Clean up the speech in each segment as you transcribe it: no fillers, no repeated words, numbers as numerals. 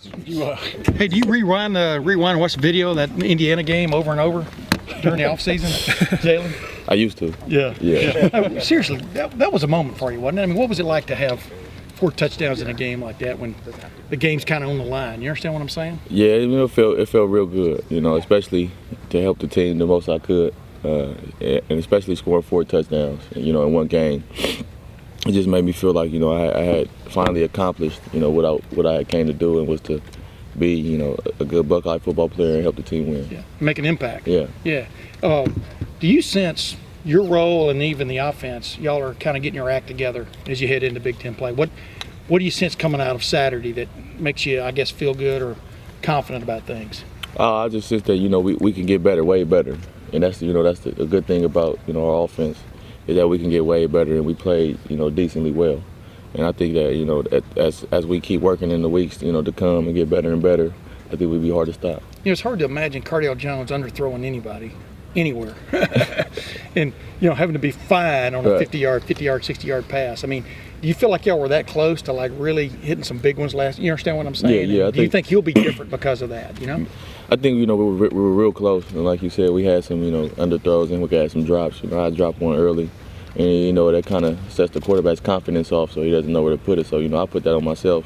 Hey, do you rewind and watch the video of that Indiana game over and over during the off season, Jalin? I used to. Yeah. Seriously, that was a moment for you, wasn't it? I mean, what was it like to have 4 touchdowns in a game like that when the game's kind of on the line? You understand what I'm saying? Yeah, it felt real good. Especially to help the team the most I could, and especially scoring 4 touchdowns. In one game. It just made me feel like I had finally accomplished what I came to do, and was to be a good Buckeye football player and help the team win. Yeah, make an impact. Yeah. Do you sense your role and even the offense, y'all are kind of getting your act together as you head into Big Ten play? What do you sense coming out of Saturday that makes you, I guess, feel good or confident about things? I just sense that we can get better, way better, and that's a good thing about our offense. Is that we can get way better, and we played decently well. And I think that as we keep working in the weeks to come and get better and better, I think we'd be hard to stop. It's hard to imagine Cardale Jones underthrowing anybody anywhere, and having to be fine on a 50-yard, 60-yard pass. I mean, do you feel like y'all were that close to like really hitting some big ones last? You understand what I'm saying? Yeah. Do you think he'll be different because of that? I think we were real close, and like you said, we had some underthrows and we had some drops. I dropped one early, and that kind of sets the quarterback's confidence off, so he doesn't know where to put it. So I put that on myself,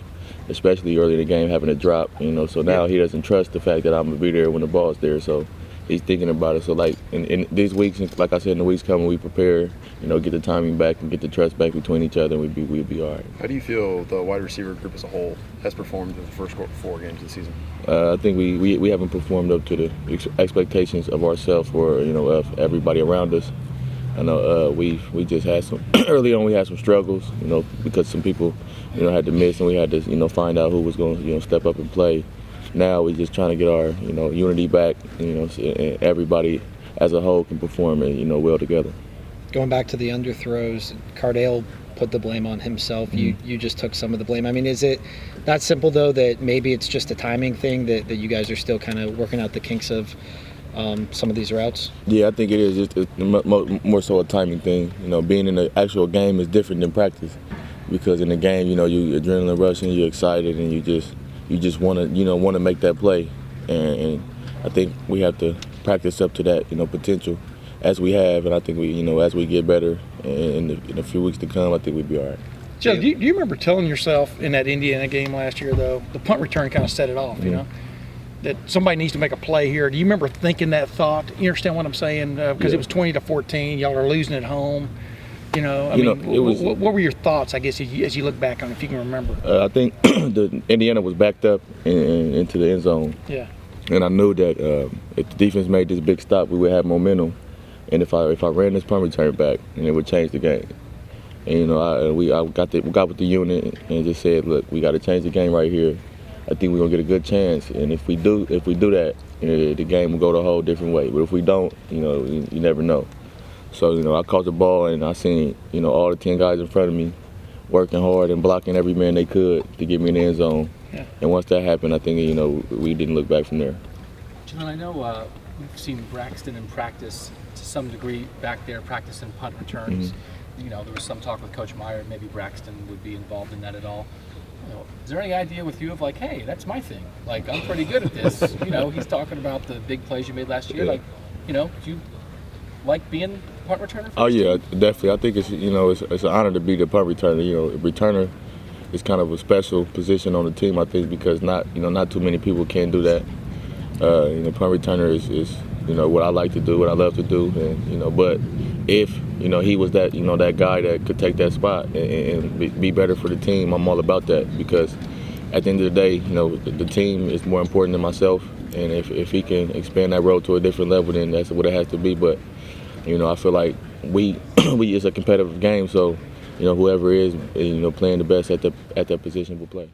especially early in the game, having a drop. So now he doesn't trust the fact that I'm gonna be there when the ball's there. So he's thinking about it. So like in these weeks, like I said, in the weeks coming, we prepare, get the timing back and get the trust back between each other, and we'd be all right. How do you feel the wide receiver group as a whole has performed in the first 4 games of the season? I think we haven't performed up to the expectations of ourselves or of everybody around us. I know we just had some early on. We had some struggles, because some people had to miss, and we had to find out who was going to step up and play. Now we're just trying to get our unity back, and everybody as a whole can perform and well together. Going back to the underthrows, Cardale put the blame on himself. Mm-hmm. You just took some of the blame. I mean, is it that simple though that maybe it's just a timing thing that you guys are still kind of working out the kinks of some of these routes? Yeah, I think it is. It's more so a timing thing. Being in the actual game is different than practice, because in the game, you adrenaline rushing, you're excited, and you just want to make that play, and I think we have to practice up to that potential as we have, and I think we as we get better in a few weeks to come, I think we'd be all right. Joe, do you remember telling yourself in that Indiana game last year, though, the punt return kind of set it off, that somebody needs to make a play here? Do you remember thinking that thought? You understand what I'm saying? Because it was 20-14, y'all are losing at home. What were your thoughts, I guess, as you look back on it, if you can remember? I think the Indiana was backed up into the end zone. Yeah. And I knew that if the defense made this big stop, we would have momentum. And if I ran this punt return back, and it would change the game. And I got with the unit and just said, look, we got to change the game right here. I think we're gonna get a good chance. And if we do that, the game will go a whole different way. But if we don't, you never know. So I caught the ball, and I seen all the 10 guys in front of me working hard and blocking every man they could to get me in the end zone. Yeah. And once that happened, I think we didn't look back from there. Jalin, I know we've seen Braxton in practice to some degree back there, practicing punt returns. Mm-hmm. There was some talk with Coach Meyer, maybe Braxton would be involved in that at all. Is there any idea with you of like, hey, that's my thing. Like, I'm pretty good at this. He's talking about the big plays you made last year. Yeah. Like, do you like being punt returner? Oh yeah, definitely. I think it's it's an honor to be the punt returner. Returner is kind of a special position on the team, I think, because not too many people can do that. Punt returner is what I like to do, what I love to do, and but if he was that that guy that could take that spot and be better for the team, I'm all about that, because at the end of the day, the team is more important than myself, and if he can expand that role to a different level, then that's what it has to be. But I feel like we it's a competitive game, so whoever is playing the best at that position will play.